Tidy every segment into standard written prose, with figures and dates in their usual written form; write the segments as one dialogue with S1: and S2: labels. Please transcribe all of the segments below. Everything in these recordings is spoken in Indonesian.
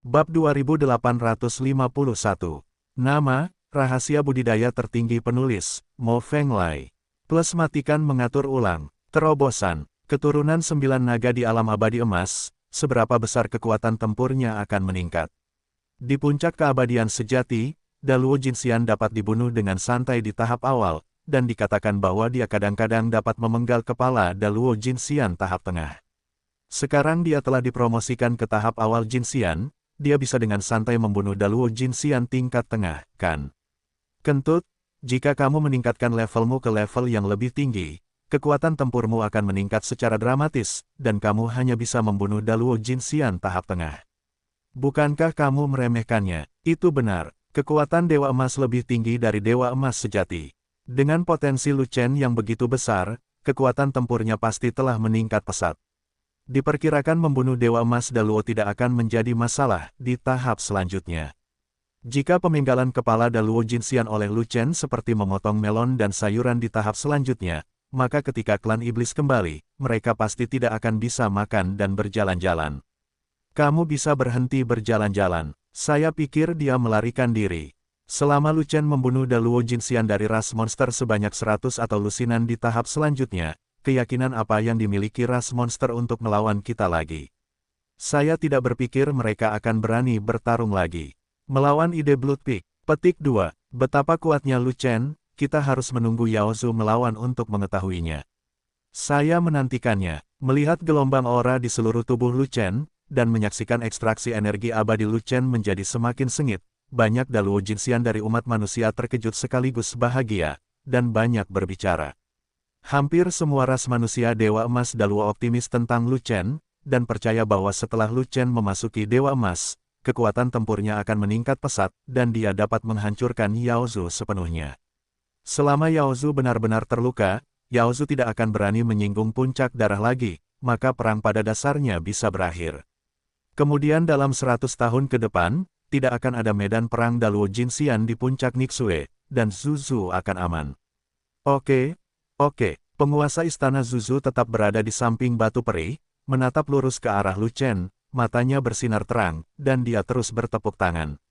S1: Bab 2851. Nama, rahasia budidaya tertinggi penulis, Mo Fenglai. Plus matikan mengatur ulang. Terobosan, keturunan 9 naga di alam abadi emas, seberapa besar kekuatan tempurnya akan meningkat. Di puncak keabadian sejati, Daluo Jinxian dapat dibunuh dengan santai di tahap awal, dan dikatakan bahwa dia kadang-kadang dapat memenggal kepala Daluo Jinxian tahap tengah. Sekarang dia telah dipromosikan ke tahap awal Jinxian, dia bisa dengan santai membunuh Daluo Jinxian tingkat tengah, kan? Kentut, jika kamu meningkatkan levelmu ke level yang lebih tinggi, kekuatan tempurmu akan meningkat secara dramatis, dan kamu hanya bisa membunuh Daluo Jinxian tahap tengah. Bukankah kamu meremehkannya? Itu benar, kekuatan Dewa Emas lebih tinggi dari Dewa Emas sejati. Dengan potensi Lu Chen yang begitu besar, kekuatan tempurnya pasti telah meningkat pesat. Diperkirakan membunuh Dewa Emas Daluo tidak akan menjadi masalah di tahap selanjutnya. Jika pemenggalan kepala Daluo Jinxian oleh Lu Chen seperti memotong melon dan sayuran di tahap selanjutnya, maka ketika klan iblis kembali, mereka pasti tidak akan bisa makan dan berjalan-jalan. Kamu bisa berhenti berjalan-jalan. Saya pikir dia melarikan diri. Selama Lu Chen membunuh Daluo Jinxian dari ras monster sebanyak 100 atau lusinan di tahap selanjutnya, keyakinan apa yang dimiliki ras monster untuk melawan kita lagi? Saya tidak berpikir mereka akan berani bertarung lagi. Melawan ide Blood Peak. Petik 2. Betapa kuatnya Lu Chen, kita harus menunggu Yao Zu melawan untuk mengetahuinya. Saya menantikannya, melihat gelombang aura di seluruh tubuh Lu Chen, dan menyaksikan ekstraksi energi abadi Lu Chen menjadi semakin sengit. Banyak Daluo Jinxian dari umat manusia terkejut sekaligus bahagia, dan banyak berbicara. Hampir semua ras manusia Dewa Emas Daluo optimis tentang Lu Chen, dan percaya bahwa setelah Lu Chen memasuki Dewa Emas, kekuatan tempurnya akan meningkat pesat, dan dia dapat menghancurkan Yao Zu sepenuhnya. Selama Yao Zu benar-benar terluka, Yao Zu tidak akan berani menyinggung puncak darah lagi, maka perang pada dasarnya bisa berakhir. Kemudian dalam 100 tahun ke depan, tidak akan ada medan perang Daluo Jinxian di puncak Nixue, dan Zuzu akan aman. Oke, penguasa istana Zuzu tetap berada di samping batu peri, menatap lurus ke arah Lu Chen, matanya bersinar terang, dan dia terus bertepuk tangan.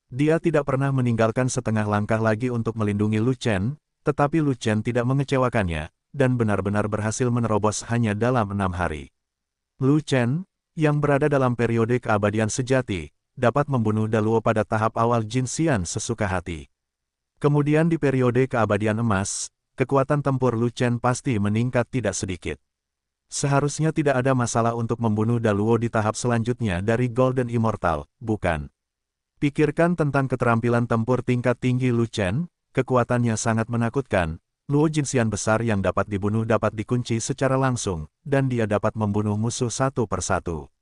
S1: Dia tidak pernah meninggalkan setengah langkah lagi untuk melindungi Lu Chen, tetapi Lu Chen tidak mengecewakannya, dan benar-benar berhasil menerobos hanya dalam 6 hari. Lu Chen, yang berada dalam periode keabadian sejati, dapat membunuh Daluo pada tahap awal Jinxian sesuka hati. Kemudian di periode keabadian emas, kekuatan tempur Lu Chen pasti meningkat tidak sedikit. Seharusnya tidak ada masalah untuk membunuh Daluo di tahap selanjutnya dari Golden Immortal, bukan? Pikirkan tentang keterampilan tempur tingkat tinggi Lu Chen, kekuatannya sangat menakutkan. Luo Jinxian besar yang dapat dibunuh dapat dikunci secara langsung, dan dia dapat membunuh musuh satu persatu.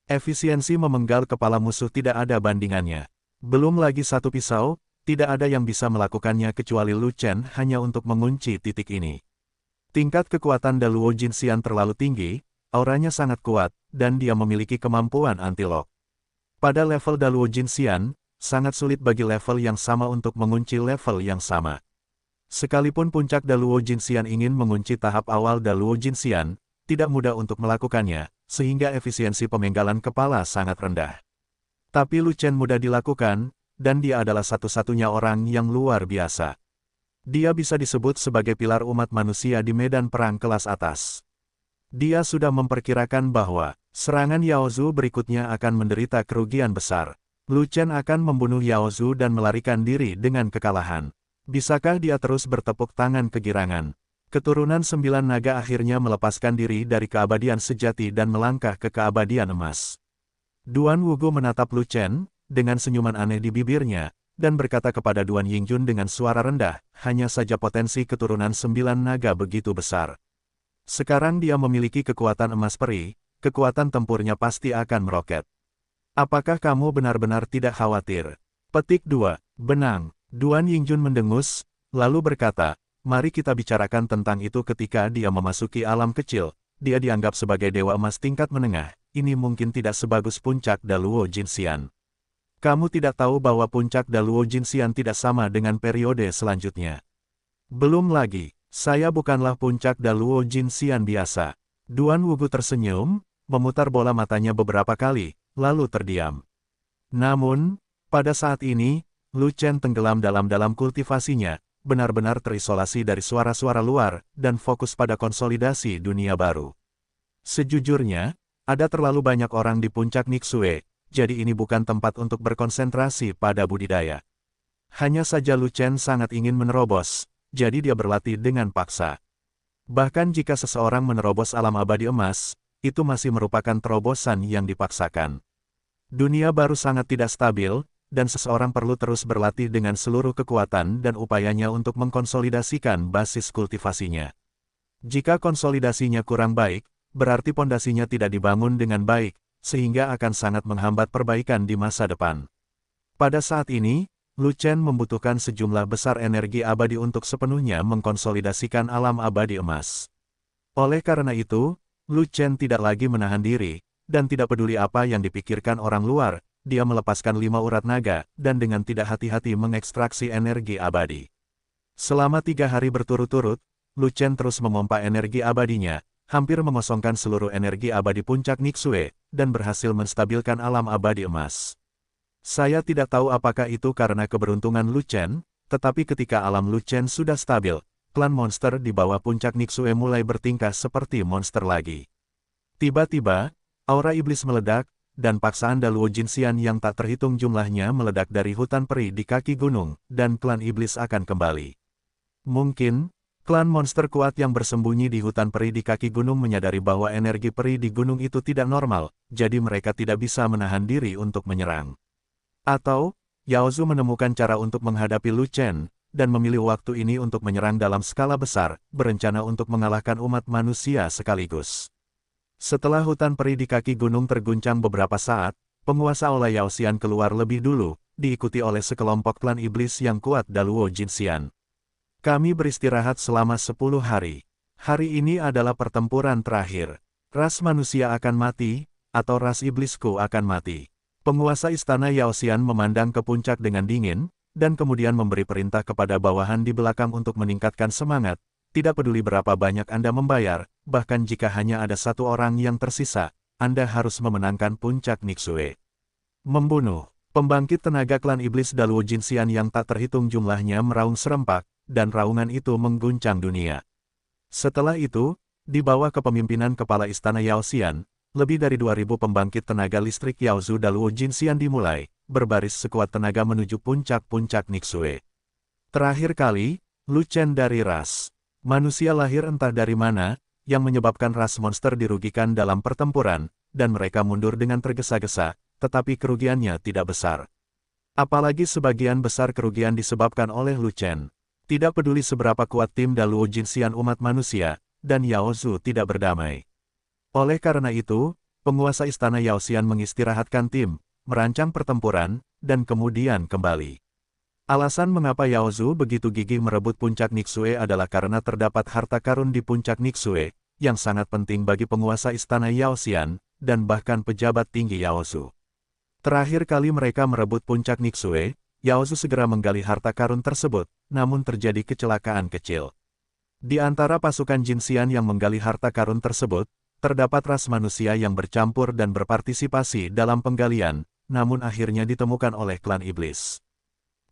S1: Efisiensi memenggal kepala musuh tidak ada bandingannya. Belum lagi satu pisau, tidak ada yang bisa melakukannya kecuali Lu Chen hanya untuk mengunci titik ini. Tingkat kekuatan Daluo Jinxian terlalu tinggi, auranya sangat kuat, dan dia memiliki kemampuan anti-lock. Pada level Daluo Jinxian, sangat sulit bagi level yang sama untuk mengunci level yang sama. Sekalipun puncak Daluo Jinxian ingin mengunci tahap awal Daluo Jinxian, tidak mudah untuk melakukannya, sehingga efisiensi pemenggalan kepala sangat rendah. Tapi Lu Chen mudah dilakukan, dan dia adalah satu-satunya orang yang luar biasa. Dia bisa disebut sebagai pilar umat manusia di medan perang kelas atas. Dia sudah memperkirakan bahwa serangan Yao Zu berikutnya akan menderita kerugian besar. Lu Chen akan membunuh Yao Zu dan melarikan diri dengan kekalahan. Bisakah dia terus bertepuk tangan kegirangan? Keturunan 9 naga akhirnya melepaskan diri dari keabadian sejati dan melangkah ke keabadian emas. Duan Wugu menatap Lu Chen, dengan senyuman aneh di bibirnya, dan berkata kepada Duan Yingjun dengan suara rendah, hanya saja potensi keturunan 9 naga begitu besar. Sekarang dia memiliki kekuatan emas peri, kekuatan tempurnya pasti akan meroket. Apakah kamu benar-benar tidak khawatir? Petik 2. Benang. Duan Yingjun mendengus, lalu berkata, mari kita bicarakan tentang itu ketika dia memasuki alam kecil. Dia dianggap sebagai dewa emas tingkat menengah, ini mungkin tidak sebagus puncak Daluo Jinxian. Kamu tidak tahu bahwa puncak Daluo Jinxian tidak sama dengan periode selanjutnya. Belum lagi, saya bukanlah puncak Daluo Jinxian biasa. Duan Wugu tersenyum, memutar bola matanya beberapa kali, lalu terdiam. Namun, pada saat ini, Lu Chen tenggelam dalam kultivasinya, benar-benar terisolasi dari suara-suara luar, dan fokus pada konsolidasi dunia baru. Sejujurnya, ada terlalu banyak orang di puncak Nixue, jadi ini bukan tempat untuk berkonsentrasi pada budidaya. Hanya saja Lu Chen sangat ingin menerobos, jadi dia berlatih dengan paksa. Bahkan jika seseorang menerobos alam abadi emas, itu masih merupakan terobosan yang dipaksakan. Dunia baru sangat tidak stabil, dan seseorang perlu terus berlatih dengan seluruh kekuatan dan upayanya untuk mengkonsolidasikan basis kultivasinya. Jika konsolidasinya kurang baik, berarti pondasinya tidak dibangun dengan baik, sehingga akan sangat menghambat perbaikan di masa depan. Pada saat ini, Lu Chen membutuhkan sejumlah besar energi abadi untuk sepenuhnya mengkonsolidasikan alam abadi emas. Oleh karena itu, Lu Chen tidak lagi menahan diri, dan tidak peduli apa yang dipikirkan orang luar, dia melepaskan 5 urat naga, dan dengan tidak hati-hati mengekstraksi energi abadi. Selama 3 hari berturut-turut, Lu Chen terus memompa energi abadinya, hampir mengosongkan seluruh energi abadi puncak Nixue, dan berhasil menstabilkan alam abadi emas. Saya tidak tahu apakah itu karena keberuntungan Lu Chen, tetapi ketika alam Lu Chen sudah stabil, klan monster di bawah puncak Nixue mulai bertingkah seperti monster lagi. Tiba-tiba, aura iblis meledak, dan paksaan Daluo Jinxian yang tak terhitung jumlahnya meledak dari hutan peri di kaki gunung, dan klan iblis akan kembali. Mungkin, klan monster kuat yang bersembunyi di hutan peri di kaki gunung menyadari bahwa energi peri di gunung itu tidak normal, jadi mereka tidak bisa menahan diri untuk menyerang. Atau, Yao Zu menemukan cara untuk menghadapi Lu Chen, dan memilih waktu ini untuk menyerang dalam skala besar, berencana untuk mengalahkan umat manusia sekaligus. Setelah hutan peri di kaki gunung terguncang beberapa saat, penguasa Aula Yao Xian keluar lebih dulu, diikuti oleh sekelompok klan iblis yang kuat Daluo Jinxian. Kami beristirahat selama 10 hari. Hari ini adalah pertempuran terakhir. Ras manusia akan mati, atau ras iblisku akan mati. Penguasa istana Yao Xian memandang ke puncak dengan dingin, dan kemudian memberi perintah kepada bawahan di belakang untuk meningkatkan semangat. Tidak peduli berapa banyak Anda membayar, bahkan jika hanya ada 1 orang yang tersisa, Anda harus memenangkan puncak Nixue. Membunuh. Pembangkit tenaga klan iblis Daluo Jinxian yang tak terhitung jumlahnya meraung serempak, dan raungan itu mengguncang dunia. Setelah itu, di bawah kepemimpinan kepala istana Yao Xian, lebih dari 2.000 pembangkit tenaga listrik Yao Zu Daluo Jinxian dimulai, berbaris sekuat tenaga menuju puncak-puncak Nixue. Terakhir kali, Lu Chen dari ras manusia lahir entah dari mana, yang menyebabkan ras monster dirugikan dalam pertempuran, dan mereka mundur dengan tergesa-gesa, tetapi kerugiannya tidak besar. Apalagi sebagian besar kerugian disebabkan oleh Lu Chen. Tidak peduli seberapa kuat tim Daluo Jinxian umat manusia, dan Yao Zu tidak berdamai. Oleh karena itu, penguasa istana Yao Xian mengistirahatkan tim, merancang pertempuran, dan kemudian kembali. Alasan mengapa Yao Zu begitu gigih merebut puncak Nixue adalah karena terdapat harta karun di puncak Nixue, yang sangat penting bagi penguasa istana Yao Xian, dan bahkan pejabat tinggi Yao Zu. Terakhir kali mereka merebut puncak Nixue, Yao Zu segera menggali harta karun tersebut, namun terjadi kecelakaan kecil. Di antara pasukan Jinxian yang menggali harta karun tersebut, terdapat ras manusia yang bercampur dan berpartisipasi dalam penggalian, namun akhirnya ditemukan oleh klan iblis.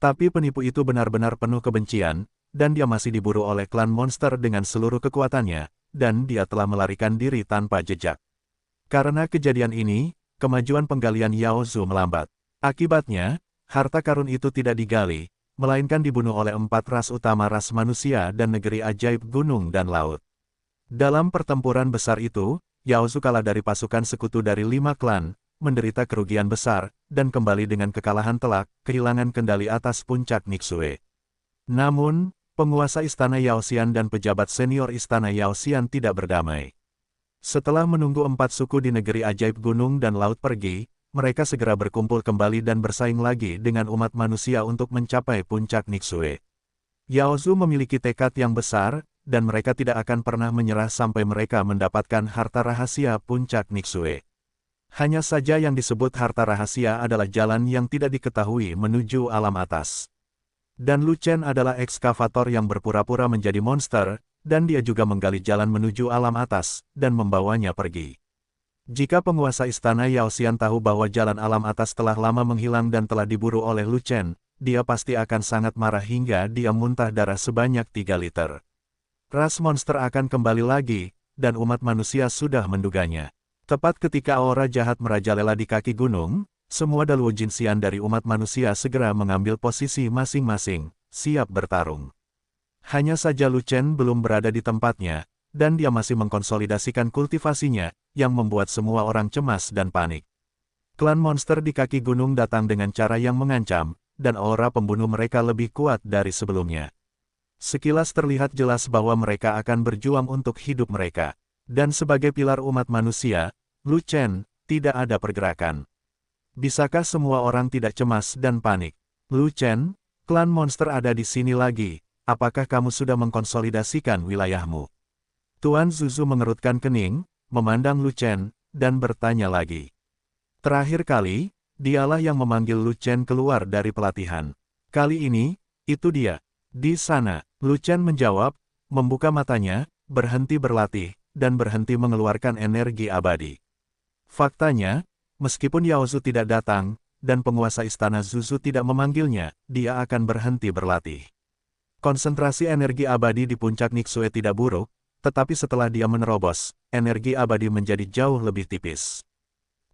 S1: Tapi penipu itu benar-benar penuh kebencian, dan dia masih diburu oleh klan monster dengan seluruh kekuatannya, dan dia telah melarikan diri tanpa jejak. Karena kejadian ini, kemajuan penggalian Yao Zu melambat. Akibatnya, harta karun itu tidak digali, melainkan dibunuh oleh 4 ras utama ras manusia dan negeri ajaib gunung dan laut. Dalam pertempuran besar itu, Yao Zu kalah dari pasukan sekutu dari 5 klan, menderita kerugian besar, dan kembali dengan kekalahan telak, kehilangan kendali atas puncak Nixue. Namun, penguasa istana Yao Xian dan pejabat senior istana Yao Xian tidak berdamai. Setelah menunggu 4 suku di negeri ajaib gunung dan laut pergi, mereka segera berkumpul kembali dan bersaing lagi dengan umat manusia untuk mencapai puncak Nixue. Yao Zu memiliki tekad yang besar, dan mereka tidak akan pernah menyerah sampai mereka mendapatkan harta rahasia puncak Nixue. Hanya saja yang disebut harta rahasia adalah jalan yang tidak diketahui menuju alam atas. Dan Lu Chen adalah ekskavator yang berpura-pura menjadi monster, dan dia juga menggali jalan menuju alam atas, dan membawanya pergi. Jika penguasa istana Yao Xian tahu bahwa jalan alam atas telah lama menghilang dan telah diburu oleh Lu Chen, dia pasti akan sangat marah hingga dia muntah darah sebanyak 3 liter. Ras monster akan kembali lagi, dan umat manusia sudah menduganya. Tepat ketika aura jahat merajalela di kaki gunung, semua Daluo Jinxian dari umat manusia segera mengambil posisi masing-masing, siap bertarung. Hanya saja Lu Chen belum berada di tempatnya, dan dia masih mengkonsolidasikan kultivasinya, yang membuat semua orang cemas dan panik. Klan monster di kaki gunung datang dengan cara yang mengancam, dan aura pembunuh mereka lebih kuat dari sebelumnya. Sekilas terlihat jelas bahwa mereka akan berjuang untuk hidup mereka. Dan sebagai pilar umat manusia, Lu Chen, tidak ada pergerakan. Bisakah semua orang tidak cemas dan panik? Lu Chen, klan monster ada di sini lagi, apakah kamu sudah mengkonsolidasikan wilayahmu? Tuan Zuzu mengerutkan kening, memandang Lu Chen, dan bertanya lagi. Terakhir kali, dialah yang memanggil Lu Chen keluar dari pelatihan. Kali ini, itu dia. Di sana, Lu Chen menjawab, membuka matanya, berhenti berlatih, dan berhenti mengeluarkan energi abadi. Faktanya, meskipun Yao Zu tidak datang, dan penguasa istana Zuzu tidak memanggilnya, dia akan berhenti berlatih. Konsentrasi energi abadi di puncak Nixue tidak buruk, tetapi setelah dia menerobos, energi abadi menjadi jauh lebih tipis.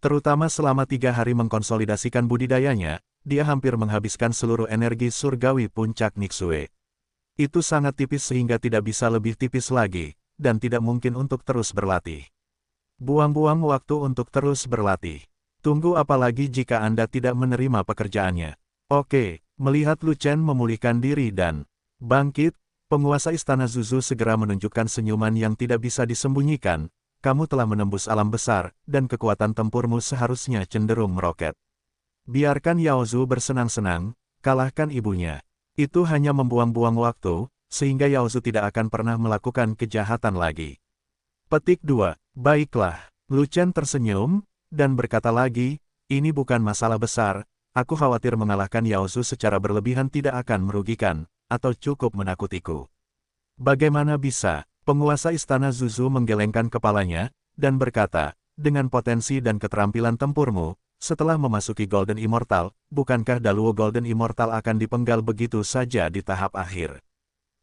S1: Terutama selama 3 hari mengkonsolidasikan budidayanya, dia hampir menghabiskan seluruh energi surgawi puncak Nixue. Itu sangat tipis sehingga tidak bisa lebih tipis lagi, dan tidak mungkin untuk terus berlatih. Buang-buang waktu untuk terus berlatih. Tunggu apalagi jika Anda tidak menerima pekerjaannya. Oke, melihat Lu Chen memulihkan diri dan bangkit, penguasa istana Zuzu segera menunjukkan senyuman yang tidak bisa disembunyikan. Kamu telah menembus alam besar, dan kekuatan tempurmu seharusnya cenderung meroket. Biarkan Yao Zu bersenang-senang, kalahkan ibunya. Itu hanya membuang-buang waktu, sehingga Yao Zu tidak akan pernah melakukan kejahatan lagi. Petik 2. Baiklah, Lu Chen tersenyum, dan berkata lagi, ini bukan masalah besar, aku khawatir mengalahkan Yao Zu secara berlebihan tidak akan merugikan, atau cukup menakutiku. Bagaimana bisa? Penguasa istana Zuzu menggelengkan kepalanya, dan berkata, dengan potensi dan keterampilan tempurmu, setelah memasuki Golden Immortal, bukankah Daluo Golden Immortal akan dipenggal begitu saja di tahap akhir?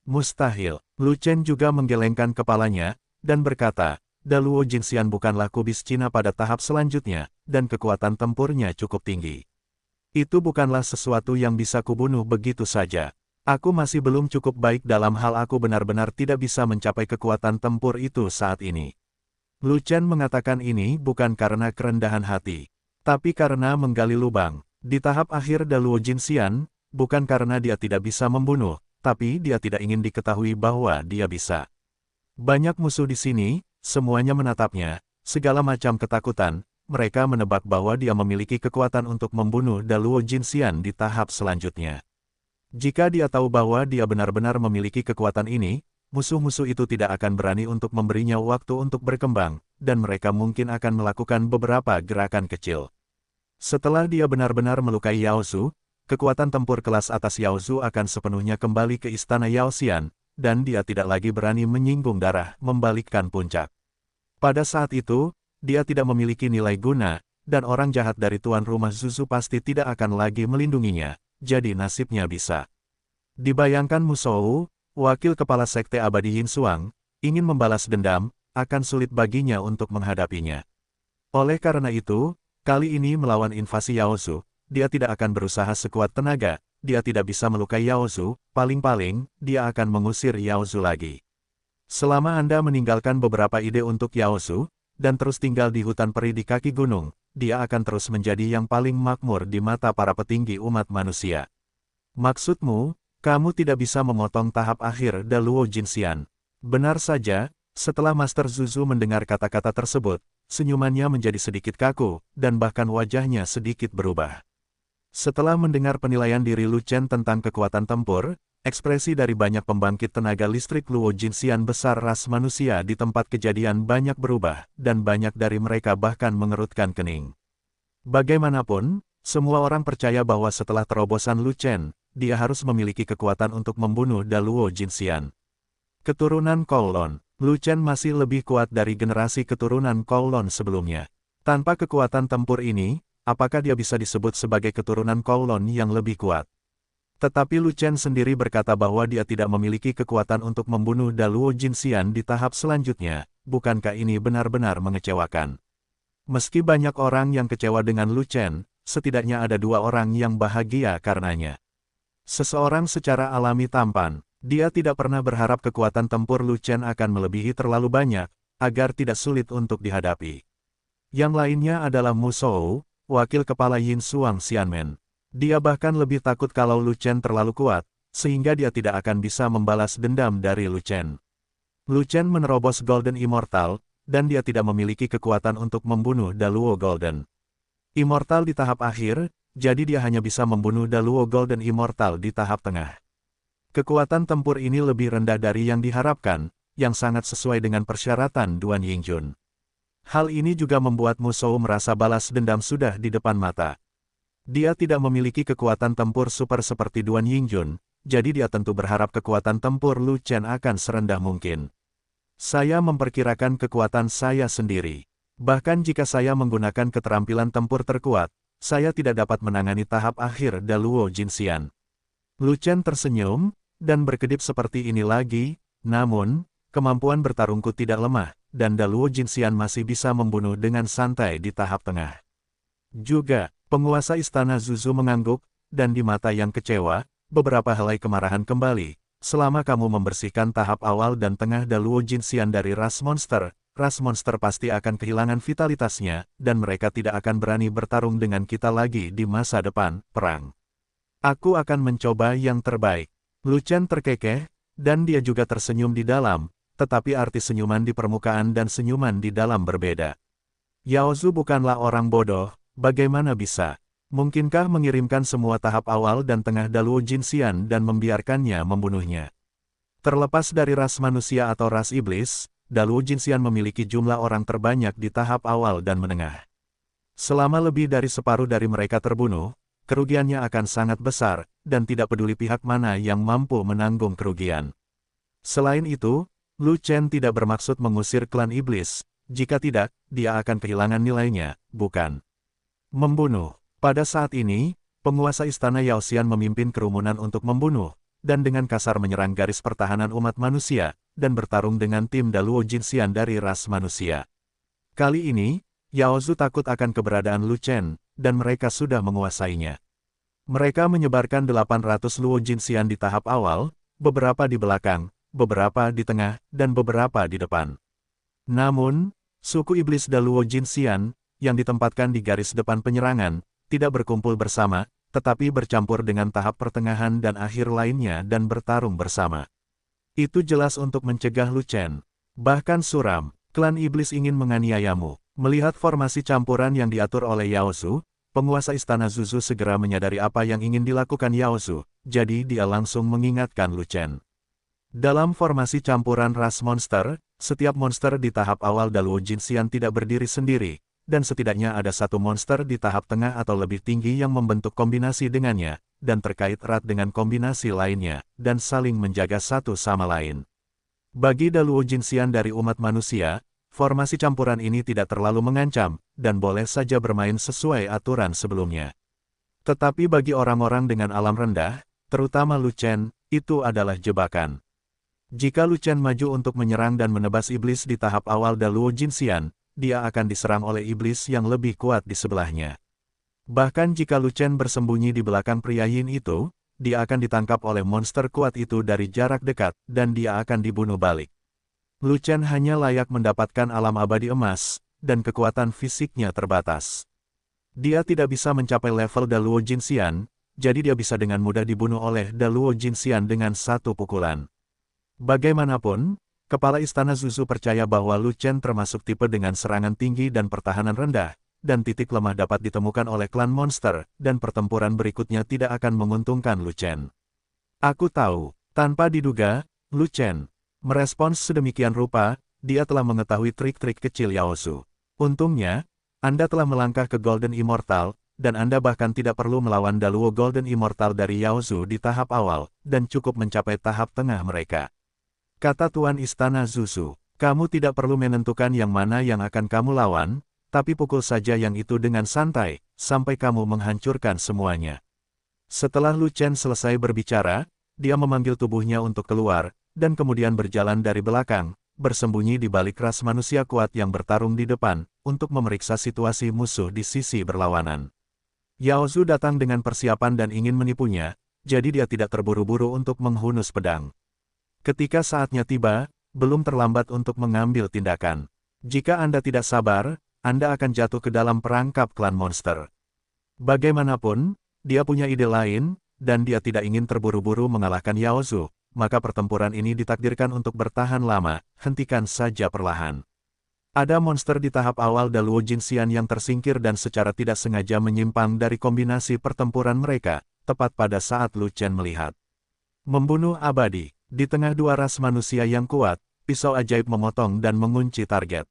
S1: Mustahil. Lu Chen juga menggelengkan kepalanya, dan berkata, Daluo Jinxian bukanlah kubis Cina pada tahap selanjutnya, dan kekuatan tempurnya cukup tinggi. Itu bukanlah sesuatu yang bisa kubunuh begitu saja. Aku masih belum cukup baik dalam hal aku benar-benar tidak bisa mencapai kekuatan tempur itu saat ini. Lu Chen mengatakan ini bukan karena kerendahan hati, tapi karena menggali lubang. Di tahap akhir Daluo Jinxian, bukan karena dia tidak bisa membunuh, tapi dia tidak ingin diketahui bahwa dia bisa. Banyak musuh di sini, semuanya menatapnya, segala macam ketakutan, mereka menebak bahwa dia memiliki kekuatan untuk membunuh Daluo Jinxian di tahap selanjutnya. Jika dia tahu bahwa dia benar-benar memiliki kekuatan ini, musuh-musuh itu tidak akan berani untuk memberinya waktu untuk berkembang, dan mereka mungkin akan melakukan beberapa gerakan kecil. Setelah dia benar-benar melukai Yao Zu, kekuatan tempur kelas atas Yao Zu akan sepenuhnya kembali ke istana Yao Xian, dan dia tidak lagi berani menyinggung darah, membalikkan puncak. Pada saat itu, dia tidak memiliki nilai guna, dan orang jahat dari tuan rumah Zuzu pasti tidak akan lagi melindunginya. Jadi nasibnya bisa. Dibayangkan Musou, wakil kepala sekte abadi Yin Xuang, ingin membalas dendam, akan sulit baginya untuk menghadapinya. Oleh karena itu, kali ini melawan invasi Yao Zu, dia tidak akan berusaha sekuat tenaga, dia tidak bisa melukai Yao Zu, paling-paling, dia akan mengusir Yao Zu lagi. Selama Anda meninggalkan beberapa ide untuk Yao Zu, dan terus tinggal di hutan peri di kaki gunung, dia akan terus menjadi yang paling makmur di mata para petinggi umat manusia. Maksudmu, kamu tidak bisa memotong tahap akhir Daluo Jinxian. Benar saja, setelah Master Zuzu mendengar kata-kata tersebut, senyumannya menjadi sedikit kaku, dan bahkan wajahnya sedikit berubah. Setelah mendengar penilaian diri Lu Chen tentang kekuatan tempur, ekspresi dari banyak pembangkit tenaga listrik Luo Jinxian besar ras manusia di tempat kejadian banyak berubah, dan banyak dari mereka bahkan mengerutkan kening. Bagaimanapun, semua orang percaya bahwa setelah terobosan Lu Chen, dia harus memiliki kekuatan untuk membunuh Daluo Jinxian. Keturunan Kowloon, Lu Chen masih lebih kuat dari generasi keturunan Kowloon sebelumnya. Tanpa kekuatan tempur ini, apakah dia bisa disebut sebagai keturunan Kowloon yang lebih kuat? Tetapi Lu Chen sendiri berkata bahwa dia tidak memiliki kekuatan untuk membunuh Daluo Jinxian di tahap selanjutnya. Bukankah ini benar-benar mengecewakan? Meski banyak orang yang kecewa dengan Lu Chen, setidaknya ada dua orang yang bahagia karenanya. Seseorang secara alami tampan, dia tidak pernah berharap kekuatan tempur Lu Chen akan melebihi terlalu banyak, agar tidak sulit untuk dihadapi. Yang lainnya adalah Mu Shou, wakil kepala Yin Xuang Xianmen. Dia bahkan lebih takut kalau Lu Chen terlalu kuat, sehingga dia tidak akan bisa membalas dendam dari Lu Chen. Lu Chen menerobos Golden Immortal, dan dia tidak memiliki kekuatan untuk membunuh Daluo Golden Immortal di tahap akhir, jadi dia hanya bisa membunuh Daluo Golden Immortal di tahap tengah. Kekuatan tempur ini lebih rendah dari yang diharapkan, yang sangat sesuai dengan persyaratan Duan Yingjun. Hal ini juga membuat Mu Shou merasa balas dendam sudah di depan mata. Dia tidak memiliki kekuatan tempur super seperti Duan Yingjun, jadi dia tentu berharap kekuatan tempur Lu Chen akan serendah mungkin. Saya memperkirakan kekuatan saya sendiri. Bahkan jika saya menggunakan keterampilan tempur terkuat, saya tidak dapat menangani tahap akhir Daluo Jinxian. Lu Chen tersenyum, dan berkedip seperti ini lagi, namun, kemampuan bertarungku tidak lemah, dan Daluo Jinxian masih bisa membunuh dengan santai di tahap tengah. Juga, penguasa istana Zuzu mengangguk, dan di mata yang kecewa, beberapa helai kemarahan kembali. Selama kamu membersihkan tahap awal dan tengah Daluo Jinxian dari ras monster pasti akan kehilangan vitalitasnya, dan mereka tidak akan berani bertarung dengan kita lagi di masa depan, perang. Aku akan mencoba yang terbaik. Lu Chen terkekeh, dan dia juga tersenyum di dalam, tetapi arti senyuman di permukaan dan senyuman di dalam berbeda. Yao Zu bukanlah orang bodoh. Bagaimana bisa? Mungkinkah mengirimkan semua tahap awal dan tengah Daluo Jinxian dan membiarkannya membunuhnya? Terlepas dari ras manusia atau ras iblis, Daluo Jinxian memiliki jumlah orang terbanyak di tahap awal dan menengah. Selama lebih dari separuh dari mereka terbunuh, kerugiannya akan sangat besar, dan tidak peduli pihak mana yang mampu menanggung kerugian. Selain itu, Lu Chen tidak bermaksud mengusir klan iblis. Jika tidak, dia akan kehilangan nilainya, bukan? Membunuh. Pada saat ini, penguasa istana Yaoxian memimpin kerumunan untuk membunuh, dan dengan kasar menyerang garis pertahanan umat manusia, dan bertarung dengan tim Daluo Jinxian dari ras manusia. Kali ini, Yao Zu takut akan keberadaan Lu Chen, dan mereka sudah menguasainya. Mereka menyebarkan 800 Luo Jinxian di tahap awal, beberapa di belakang, beberapa di tengah, dan beberapa di depan. Namun, suku iblis Daluo Jinxian, yang ditempatkan di garis depan penyerangan, tidak berkumpul bersama, tetapi bercampur dengan tahap pertengahan dan akhir lainnya dan bertarung bersama. Itu jelas untuk mencegah Lu Chen. Bahkan suram, klan iblis ingin menganiayamu. Melihat formasi campuran yang diatur oleh Yao Zu, penguasa istana Zuzu segera menyadari apa yang ingin dilakukan Yao Zu, jadi dia langsung mengingatkan Lu Chen. Dalam formasi campuran ras monster, setiap monster di tahap awal Daluo Jinxian tidak berdiri sendiri, dan setidaknya ada satu monster di tahap tengah atau lebih tinggi yang membentuk kombinasi dengannya, dan terkait erat dengan kombinasi lainnya, dan saling menjaga satu sama lain. Bagi Daluo Jinxian dari umat manusia, formasi campuran ini tidak terlalu mengancam, dan boleh saja bermain sesuai aturan sebelumnya. Tetapi bagi orang-orang dengan alam rendah, terutama Lu Chen, itu adalah jebakan. Jika Lu Chen maju untuk menyerang dan menebas iblis di tahap awal Daluo Jinxian, dia akan diserang oleh iblis yang lebih kuat di sebelahnya. Bahkan jika Lu Chen bersembunyi di belakang pria Yin itu, dia akan ditangkap oleh monster kuat itu dari jarak dekat, dan dia akan dibunuh balik. Lu Chen hanya layak mendapatkan alam abadi emas, dan kekuatan fisiknya terbatas. Dia tidak bisa mencapai level Daluo Jinxian, jadi dia bisa dengan mudah dibunuh oleh Daluo Jinxian dengan satu pukulan. Bagaimanapun, Kepala Istana Zuzu percaya bahwa Lu Chen termasuk tipe dengan serangan tinggi dan pertahanan rendah, dan titik lemah dapat ditemukan oleh klan monster, dan pertempuran berikutnya tidak akan menguntungkan Lu Chen. Aku tahu, tanpa diduga, Lu Chen merespons sedemikian rupa, dia telah mengetahui trik-trik kecil Yao Zu. Untungnya, Anda telah melangkah ke Golden Immortal, dan Anda bahkan tidak perlu melawan Daluo Golden Immortal dari Yao Zu di tahap awal, dan cukup mencapai tahap tengah mereka. Kata Tuan Istana Zuzu, kamu tidak perlu menentukan yang mana yang akan kamu lawan, tapi pukul saja yang itu dengan santai, sampai kamu menghancurkan semuanya. Setelah Lu Chen selesai berbicara, dia memanggil tubuhnya untuk keluar, dan kemudian berjalan dari belakang, bersembunyi di balik ras manusia kuat yang bertarung di depan, untuk memeriksa situasi musuh di sisi berlawanan. Yao Zhu datang dengan persiapan dan ingin menipunya, jadi dia tidak terburu-buru untuk menghunus pedang. Ketika saatnya tiba, belum terlambat untuk mengambil tindakan. Jika Anda tidak sabar, Anda akan jatuh ke dalam perangkap klan monster. Bagaimanapun, dia punya ide lain, dan dia tidak ingin terburu-buru mengalahkan Yao Zhu, maka pertempuran ini ditakdirkan untuk bertahan lama, hentikan saja perlahan. Ada monster di tahap awal Daluo Jinxian yang tersingkir dan secara tidak sengaja menyimpang dari kombinasi pertempuran mereka, tepat pada saat Lu Chen melihat. Membunuh abadi, di tengah dua ras manusia yang kuat, pisau ajaib memotong dan mengunci target.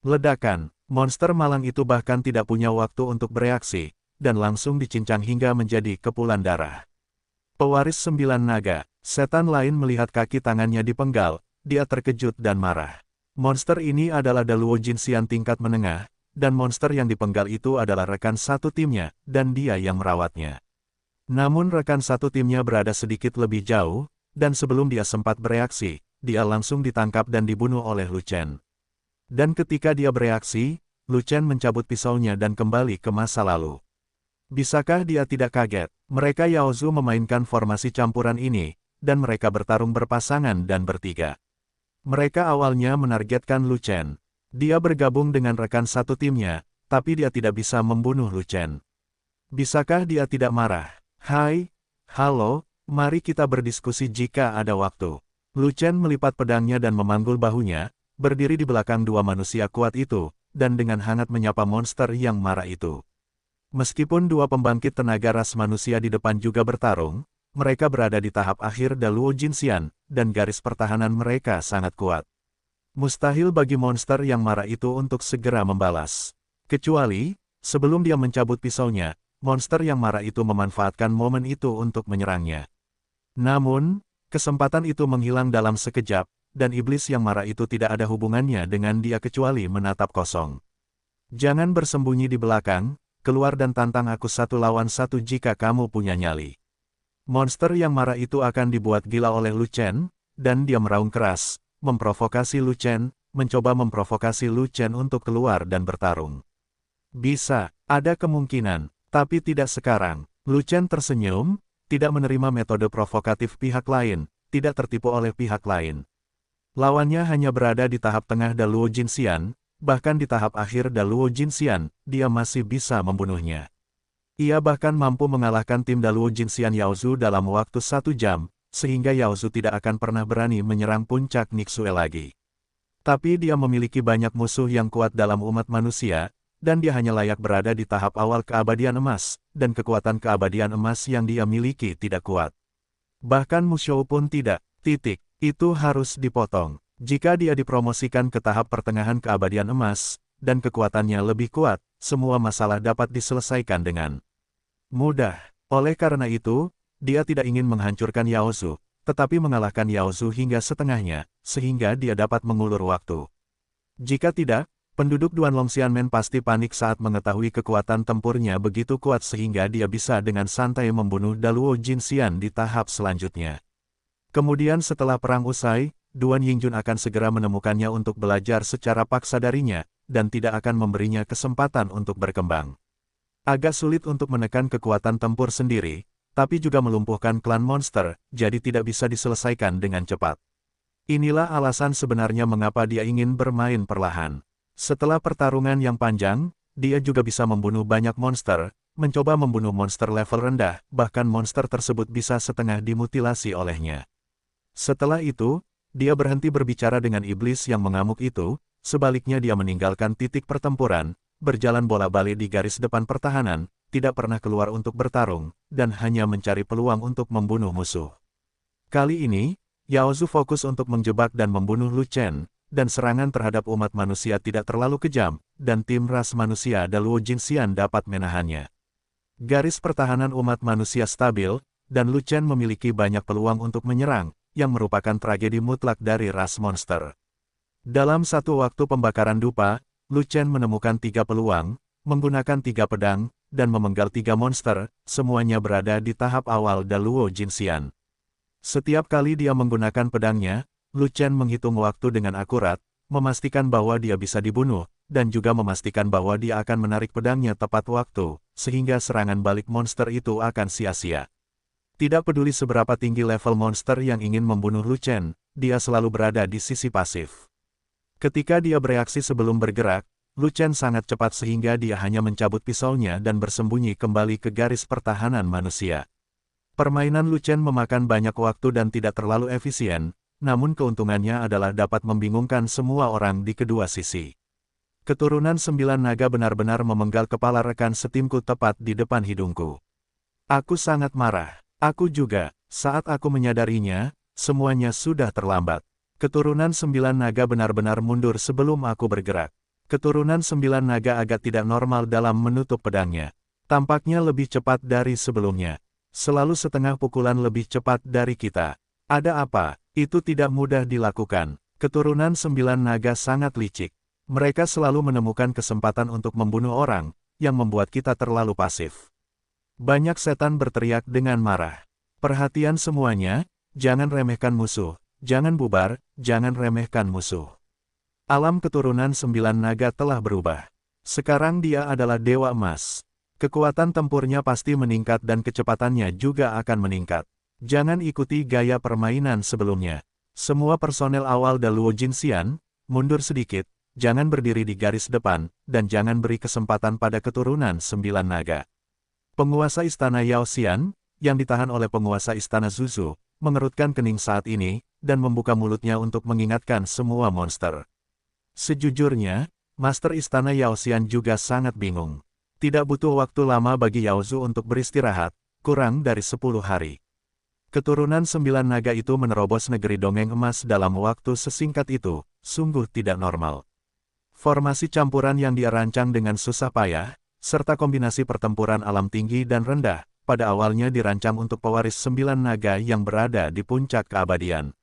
S1: Ledakan, monster malang itu bahkan tidak punya waktu untuk bereaksi, dan langsung dicincang hingga menjadi kepulan darah. Pewaris 9 naga, setan lain melihat kaki tangannya dipenggal, dia terkejut dan marah. Monster ini adalah Daluo Jinxian tingkat menengah, dan monster yang dipenggal itu adalah rekan satu timnya, dan dia yang merawatnya. Namun rekan satu timnya berada sedikit lebih jauh, dan sebelum dia sempat bereaksi, dia langsung ditangkap dan dibunuh oleh Lu Chen. Dan ketika dia bereaksi, Lu Chen mencabut pisaunya dan kembali ke masa lalu. Bisakah dia tidak kaget? Mereka Yao Zhu memainkan formasi campuran ini, dan mereka bertarung berpasangan dan bertiga. Mereka awalnya menargetkan Lu Chen. Dia bergabung dengan rekan satu timnya, tapi dia tidak bisa membunuh Lu Chen. Bisakah dia tidak marah? Hai, halo, mari kita berdiskusi jika ada waktu. Lu Chen melipat pedangnya dan memanggul bahunya, berdiri di belakang dua manusia kuat itu, dan dengan hangat menyapa monster yang marah itu. Meskipun dua pembangkit tenaga ras manusia di depan juga bertarung, mereka berada di tahap akhir Daluo Jinxian, dan garis pertahanan mereka sangat kuat. Mustahil bagi monster yang marah itu untuk segera membalas. Kecuali, sebelum dia mencabut pisaunya, monster yang marah itu memanfaatkan momen itu untuk menyerangnya. Namun, kesempatan itu menghilang dalam sekejap, dan iblis yang marah itu tidak ada hubungannya dengan dia kecuali menatap kosong. Jangan bersembunyi di belakang, keluar dan tantang aku 1 lawan 1 jika kamu punya nyali. Monster yang marah itu akan dibuat gila oleh Lu Chen, dan dia meraung keras, memprovokasi Lu Chen, mencoba memprovokasi Lu Chen untuk keluar dan bertarung. Bisa, ada kemungkinan, tapi tidak sekarang. Lu Chen tersenyum, tidak menerima metode provokatif pihak lain, tidak tertipu oleh pihak lain. Lawannya hanya berada di tahap tengah Daluo Jinxian, bahkan di tahap akhir Daluo Jinxian, dia masih bisa membunuhnya. Ia bahkan mampu mengalahkan tim Daluo Jinxian Yao Zhu dalam waktu 1 jam, sehingga Yao Zhu tidak akan pernah berani menyerang puncak Nixue lagi. Tapi dia memiliki banyak musuh yang kuat dalam umat manusia, dan dia hanya layak berada di tahap awal keabadian emas, dan kekuatan keabadian emas yang dia miliki tidak kuat. Bahkan Musou pun tidak, itu harus dipotong. Jika dia dipromosikan ke tahap pertengahan keabadian emas, dan kekuatannya lebih kuat, semua masalah dapat diselesaikan dengan mudah. Oleh karena itu, dia tidak ingin menghancurkan Yao Zhu, tetapi mengalahkan Yao Zhu hingga setengahnya, sehingga dia dapat mengulur waktu. Jika tidak, penduduk Duanlong Xianmen pasti panik saat mengetahui kekuatan tempurnya begitu kuat sehingga dia bisa dengan santai membunuh Daluo Jinxian di tahap selanjutnya. Kemudian setelah perang usai, Duan Yingjun akan segera menemukannya untuk belajar secara paksa darinya, dan tidak akan memberinya kesempatan untuk berkembang. Agak sulit untuk menekan kekuatan tempur sendiri, tapi juga melumpuhkan klan monster, jadi tidak bisa diselesaikan dengan cepat. Inilah alasan sebenarnya mengapa dia ingin bermain perlahan. Setelah pertarungan yang panjang, dia juga bisa membunuh banyak monster, mencoba membunuh monster level rendah, bahkan monster tersebut bisa setengah dimutilasi olehnya. Setelah itu, dia berhenti berbicara dengan iblis yang mengamuk itu, sebaliknya dia meninggalkan titik pertempuran, berjalan bola-balik di garis depan pertahanan, tidak pernah keluar untuk bertarung, dan hanya mencari peluang untuk membunuh musuh. Kali ini, Yao Zhu fokus untuk menjebak dan membunuh Lu Chen, dan serangan terhadap umat manusia tidak terlalu kejam, dan tim ras manusia Daluo Jinxian dapat menahannya. Garis pertahanan umat manusia stabil, dan Lu Chen memiliki banyak peluang untuk menyerang, yang merupakan tragedi mutlak dari ras monster. Dalam satu waktu pembakaran dupa, Lu Chen menemukan 3 peluang, menggunakan 3 pedang, dan memenggal 3 monster, semuanya berada di tahap awal Daluo Jinxian. Setiap kali dia menggunakan pedangnya, Lu Chen menghitung waktu dengan akurat, memastikan bahwa dia bisa dibunuh, dan juga memastikan bahwa dia akan menarik pedangnya tepat waktu, sehingga serangan balik monster itu akan sia-sia. Tidak peduli seberapa tinggi level monster yang ingin membunuh Lu Chen, dia selalu berada di sisi pasif. Ketika dia bereaksi sebelum bergerak, Lu Chen sangat cepat sehingga dia hanya mencabut pisaunya dan bersembunyi kembali ke garis pertahanan manusia. Permainan Lu Chen memakan banyak waktu dan tidak terlalu efisien, namun keuntungannya adalah dapat membingungkan semua orang di kedua sisi. Keturunan 9 naga benar-benar memenggal kepala rekan setimku tepat di depan hidungku. Aku sangat marah. Aku juga. Saat aku menyadarinya, semuanya sudah terlambat. Keturunan 9 naga benar-benar mundur sebelum aku bergerak. Keturunan 9 naga agak tidak normal dalam menutup pedangnya. Tampaknya lebih cepat dari sebelumnya. Selalu setengah pukulan lebih cepat dari kita. Ada apa? Itu tidak mudah dilakukan. Keturunan 9 naga sangat licik. Mereka selalu menemukan kesempatan untuk membunuh orang, yang membuat kita terlalu pasif. Banyak setan berteriak dengan marah. Perhatian semuanya, jangan remehkan musuh, jangan bubar, jangan remehkan musuh. Alam keturunan 9 naga telah berubah. Sekarang dia adalah Dewa Emas. Kekuatan tempurnya pasti meningkat dan kecepatannya juga akan meningkat. Jangan ikuti gaya permainan sebelumnya. Semua personel awal Daluo Jinxian, mundur sedikit. Jangan berdiri di garis depan, dan jangan beri kesempatan pada keturunan 9 naga. Penguasa istana Yao Xian, yang ditahan oleh penguasa istana Zuzu, mengerutkan kening saat ini, dan membuka mulutnya untuk mengingatkan semua monster. Sejujurnya, Master Istana Yao Xian juga sangat bingung. Tidak butuh waktu lama bagi Yao Zu untuk beristirahat, kurang dari 10 hari. Keturunan 9 naga itu menerobos negeri dongeng emas dalam waktu sesingkat itu, sungguh tidak normal. Formasi campuran yang dia rancang dengan susah payah, serta kombinasi pertempuran alam tinggi dan rendah, pada awalnya dirancang untuk pewaris 9 naga yang berada di puncak keabadian.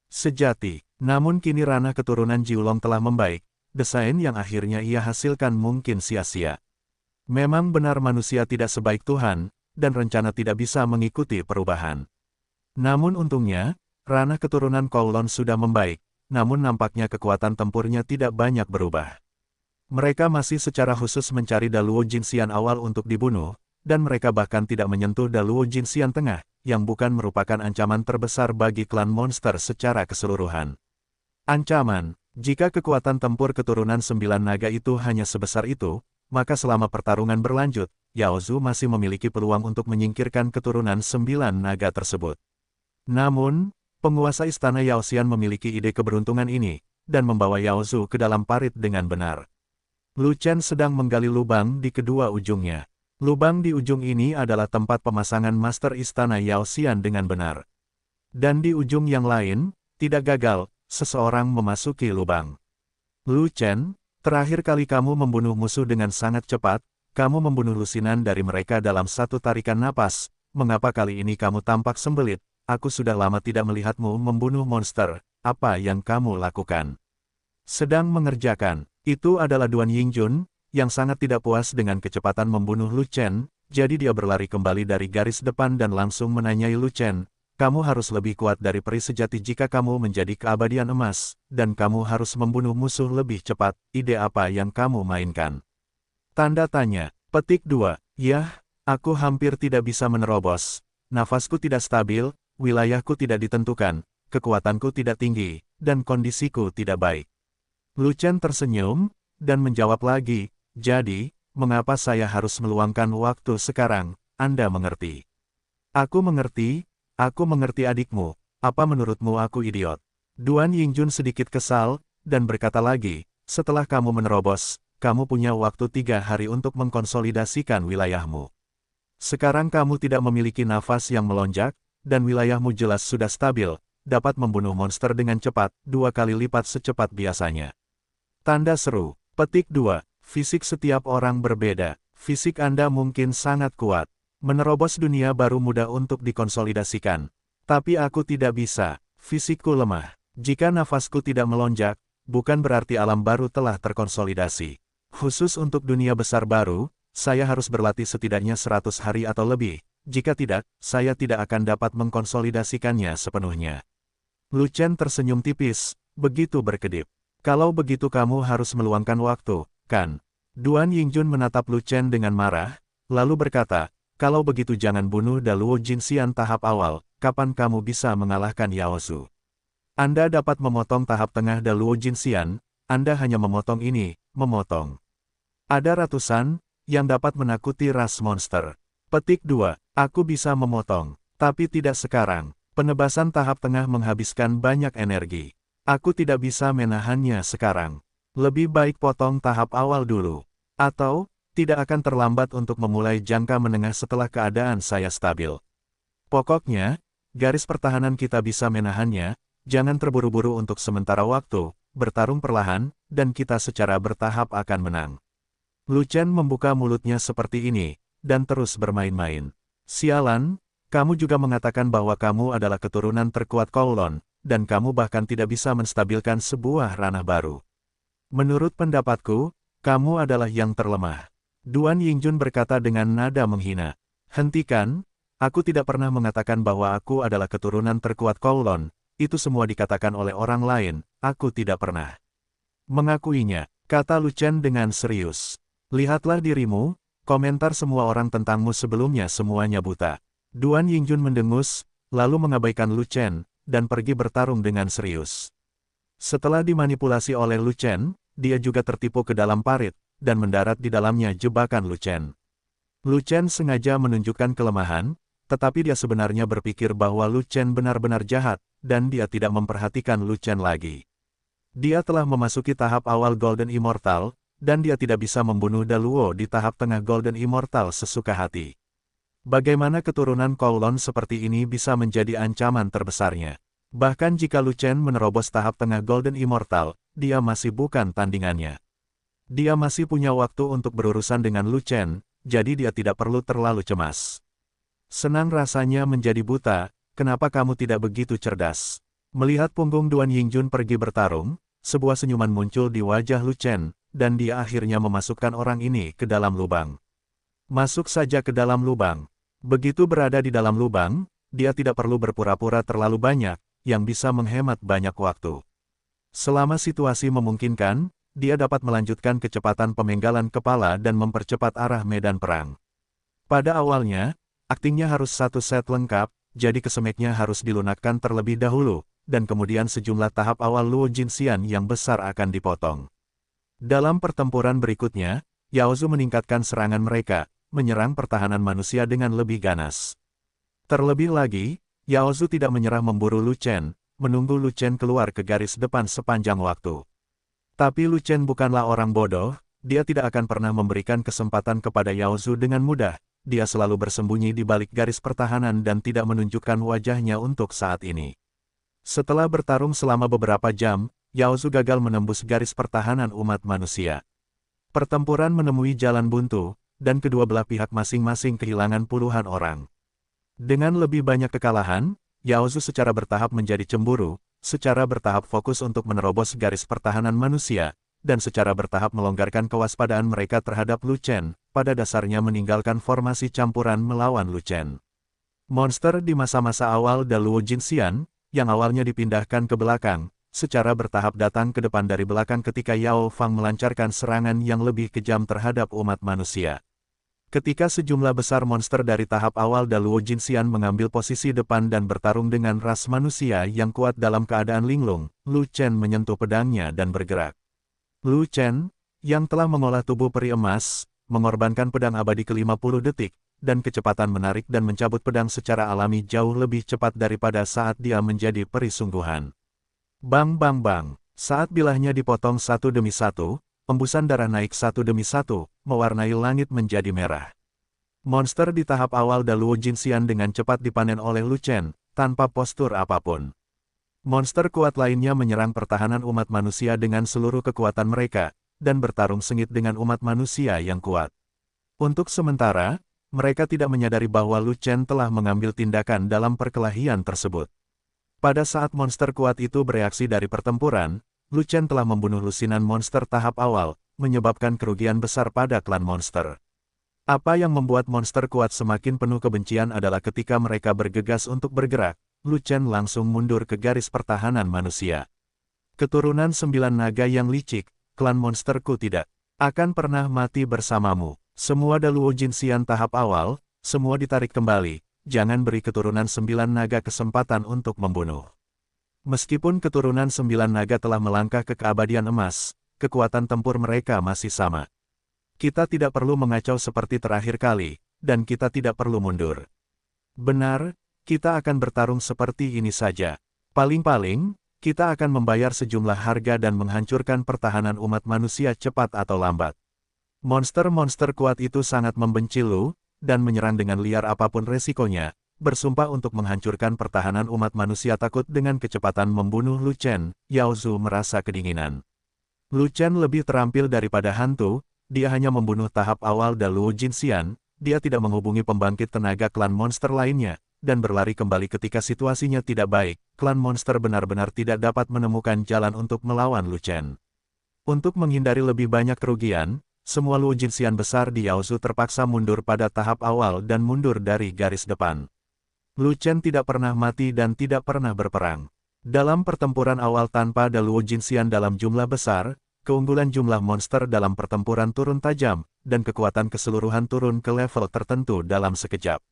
S1: Sejati, namun kini ranah keturunan Jiulong telah membaik, desain yang akhirnya ia hasilkan mungkin sia-sia. Memang benar manusia tidak sebaik Tuhan, dan rencana tidak bisa mengikuti perubahan. Namun untungnya, ranah keturunan Kowloon sudah membaik. Namun nampaknya kekuatan tempurnya tidak banyak berubah. Mereka masih secara khusus mencari Daluo Jinxian awal untuk dibunuh, dan mereka bahkan tidak menyentuh Daluo Jinxian tengah, yang bukan merupakan ancaman terbesar bagi klan monster secara keseluruhan. Ancaman, jika kekuatan tempur keturunan 9 naga itu hanya sebesar itu, maka selama pertarungan berlanjut, Yao Zu masih memiliki peluang untuk menyingkirkan keturunan 9 naga tersebut. Namun, penguasa istana Yao Xian memiliki ide keberuntungan ini, dan membawa Yao Zu ke dalam parit dengan benar. Lu Chen sedang menggali lubang di kedua ujungnya. Lubang di ujung ini adalah tempat pemasangan master istana Yao Xian dengan benar. Dan di ujung yang lain, tidak gagal, seseorang memasuki lubang. Lu Chen, terakhir kali kamu membunuh musuh dengan sangat cepat, kamu membunuh lusinan dari mereka dalam satu tarikan napas, mengapa kali ini kamu tampak sembelit? Aku sudah lama tidak melihatmu membunuh monster, apa yang kamu lakukan? Sedang mengerjakan, itu adalah Duan Yingjun, yang sangat tidak puas dengan kecepatan membunuh Lu Chen, jadi dia berlari kembali dari garis depan dan langsung menanyai Lu Chen, kamu harus lebih kuat dari peri sejati jika kamu menjadi keabadian emas, dan kamu harus membunuh musuh lebih cepat, ide apa yang kamu mainkan? Tanda tanya, petik 2, yah, aku hampir tidak bisa menerobos, nafasku tidak stabil, wilayahku tidak ditentukan, kekuatanku tidak tinggi, dan kondisiku tidak baik. Lu Chen tersenyum, dan menjawab lagi, jadi, mengapa saya harus meluangkan waktu sekarang, Anda mengerti? Aku mengerti adikmu, apa menurutmu aku idiot? Duan Yingjun sedikit kesal, dan berkata lagi, setelah kamu menerobos, kamu punya waktu 3 hari untuk mengkonsolidasikan wilayahmu. Sekarang kamu tidak memiliki nafas yang melonjak, dan wilayahmu jelas sudah stabil, dapat membunuh monster dengan cepat, 2 kali lipat secepat biasanya. Tanda seru, petik 2, fisik setiap orang berbeda, fisik Anda mungkin sangat kuat, menerobos dunia baru mudah untuk dikonsolidasikan. Tapi aku tidak bisa, fisikku lemah, jika nafasku tidak melonjak, bukan berarti alam baru telah terkonsolidasi. Khusus untuk dunia besar baru, saya harus berlatih setidaknya 100 hari atau lebih. Jika tidak, saya tidak akan dapat mengkonsolidasikannya sepenuhnya. Lu Chen tersenyum tipis, begitu berkedip. Kalau begitu kamu harus meluangkan waktu, kan? Duan Yingjun menatap Lu Chen dengan marah, lalu berkata, kalau begitu jangan bunuh Daluo Jinxian tahap awal, kapan kamu bisa mengalahkan Yao Zu? Anda dapat memotong tahap tengah Daluo Jinxian, Anda hanya memotong ini, memotong. Ada ratusan, yang dapat menakuti ras monster. Petik 2. Aku bisa memotong, tapi tidak sekarang. Penebasan tahap tengah menghabiskan banyak energi. Aku tidak bisa menahannya sekarang. Lebih baik potong tahap awal dulu. Atau, tidak akan terlambat untuk memulai jangka menengah setelah keadaan saya stabil. Pokoknya, garis pertahanan kita bisa menahannya, jangan terburu-buru untuk sementara waktu, bertarung perlahan, dan kita secara bertahap akan menang. Lu Chen membuka mulutnya seperti ini, dan terus bermain-main. Sialan, kamu juga mengatakan bahwa kamu adalah keturunan terkuat Kowloon, dan kamu bahkan tidak bisa menstabilkan sebuah ranah baru. Menurut pendapatku, kamu adalah yang terlemah. Duan Yingjun berkata dengan nada menghina. Hentikan, aku tidak pernah mengatakan bahwa aku adalah keturunan terkuat Kowloon, itu semua dikatakan oleh orang lain, aku tidak pernah mengakuinya, kata Lu Chen dengan serius. Lihatlah dirimu, komentar semua orang tentangmu sebelumnya semuanya buta. Duan Yingjun mendengus, lalu mengabaikan Lu Chen, dan pergi bertarung dengan serius. Setelah dimanipulasi oleh Lu Chen, dia juga tertipu ke dalam parit, dan mendarat di dalamnya jebakan Lu Chen. Lu Chen sengaja menunjukkan kelemahan, tetapi dia sebenarnya berpikir bahwa Lu Chen benar-benar jahat, dan dia tidak memperhatikan Lu Chen lagi. Dia telah memasuki tahap awal Golden Immortal, dan dia tidak bisa membunuh Daluo di tahap tengah Golden Immortal sesuka hati. Bagaimana keturunan Kowloon seperti ini bisa menjadi ancaman terbesarnya? Bahkan jika Lu Chen menerobos tahap tengah Golden Immortal, dia masih bukan tandingannya. Dia masih punya waktu untuk berurusan dengan Lu Chen, jadi dia tidak perlu terlalu cemas. Senang rasanya menjadi buta, kenapa kamu tidak begitu cerdas? Melihat punggung Duan Yingjun pergi bertarung, sebuah senyuman muncul di wajah Lu Chen, dan dia akhirnya memasukkan orang ini ke dalam lubang. Masuk saja ke dalam lubang. Begitu berada di dalam lubang, dia tidak perlu berpura-pura terlalu banyak, yang bisa menghemat banyak waktu. Selama situasi memungkinkan, dia dapat melanjutkan kecepatan pemenggalan kepala dan mempercepat arah medan perang. Pada awalnya, aktingnya harus satu set lengkap, jadi kesemeknya harus dilunakkan terlebih dahulu, dan kemudian sejumlah tahap awal Luo Jinxian yang besar akan dipotong. Dalam pertempuran berikutnya, Yao Zu meningkatkan serangan mereka, menyerang pertahanan manusia dengan lebih ganas. Terlebih lagi, Yao Zu tidak menyerah memburu Lu Chen, menunggu Lu Chen keluar ke garis depan sepanjang waktu. Tapi Lu Chen bukanlah orang bodoh, dia tidak akan pernah memberikan kesempatan kepada Yao Zu dengan mudah, dia selalu bersembunyi di balik garis pertahanan dan tidak menunjukkan wajahnya untuk saat ini. Setelah bertarung selama beberapa jam, Yao Zu gagal menembus garis pertahanan umat manusia. Pertempuran menemui jalan buntu, dan kedua belah pihak masing-masing kehilangan puluhan orang. Dengan lebih banyak kekalahan, Yao Zu secara bertahap menjadi cemburu, secara bertahap fokus untuk menerobos garis pertahanan manusia, dan secara bertahap melonggarkan kewaspadaan mereka terhadap Lu Chen, pada dasarnya meninggalkan formasi campuran melawan Lu Chen. Monster di masa-masa awal Daluo Jinxian, yang awalnya dipindahkan ke belakang, secara bertahap datang ke depan dari belakang ketika Yao Fang melancarkan serangan yang lebih kejam terhadap umat manusia. Ketika sejumlah besar monster dari tahap awal Daluo Jinxian mengambil posisi depan dan bertarung dengan ras manusia yang kuat dalam keadaan linglung, Lu Chen menyentuh pedangnya dan bergerak. Lu Chen, yang telah mengolah tubuh peri emas, mengorbankan pedang abadi ke-50 detik, dan kecepatan menarik dan mencabut pedang secara alami jauh lebih cepat daripada saat dia menjadi peri sungguhan. Bang bang bang, saat bilahnya dipotong satu demi satu, embusan darah naik satu demi satu, mewarnai langit menjadi merah. Monster di tahap awal Daluo Jinxian dengan cepat dipanen oleh Lu Chen, tanpa postur apapun. Monster kuat lainnya menyerang pertahanan umat manusia dengan seluruh kekuatan mereka, dan bertarung sengit dengan umat manusia yang kuat. Untuk sementara, mereka tidak menyadari bahwa Lu Chen telah mengambil tindakan dalam perkelahian tersebut. Pada saat monster kuat itu bereaksi dari pertempuran, Lu Chen telah membunuh lusinan monster tahap awal, menyebabkan kerugian besar pada klan monster. Apa yang membuat monster kuat semakin penuh kebencian adalah ketika mereka bergegas untuk bergerak, Lu Chen langsung mundur ke garis pertahanan manusia. Keturunan 9 naga yang licik, klan monsterku tidak akan pernah mati bersamamu. Semua Daluo Jinxian tahap awal, semua ditarik kembali, jangan beri keturunan 9 naga kesempatan untuk membunuh. Meskipun keturunan 9 naga telah melangkah ke keabadian emas, kekuatan tempur mereka masih sama. Kita tidak perlu mengacau seperti terakhir kali, dan kita tidak perlu mundur. Benar, kita akan bertarung seperti ini saja. Paling-paling, kita akan membayar sejumlah harga dan menghancurkan pertahanan umat manusia cepat atau lambat. Monster-monster kuat itu sangat membenci Lu, dan menyerang dengan liar apapun resikonya, bersumpah untuk menghancurkan pertahanan umat manusia takut dengan kecepatan membunuh Lu Chen. Yao Zu merasa kedinginan. Lu Chen lebih terampil daripada hantu, dia hanya membunuh tahap awal Daluo Jinxian, dia tidak menghubungi pembangkit tenaga klan monster lainnya, dan berlari kembali ketika situasinya tidak baik. Klan monster benar-benar tidak dapat menemukan jalan untuk melawan Lu Chen. Untuk menghindari lebih banyak kerugian, semua Luo Jinxian besar di Yao Zu terpaksa mundur pada tahap awal dan mundur dari garis depan. Lu Chen tidak pernah mati dan tidak pernah berperang. Dalam pertempuran awal tanpa ada Luo Jinxian dalam jumlah besar, keunggulan jumlah monster dalam pertempuran turun tajam, dan kekuatan keseluruhan turun ke level tertentu dalam sekejap.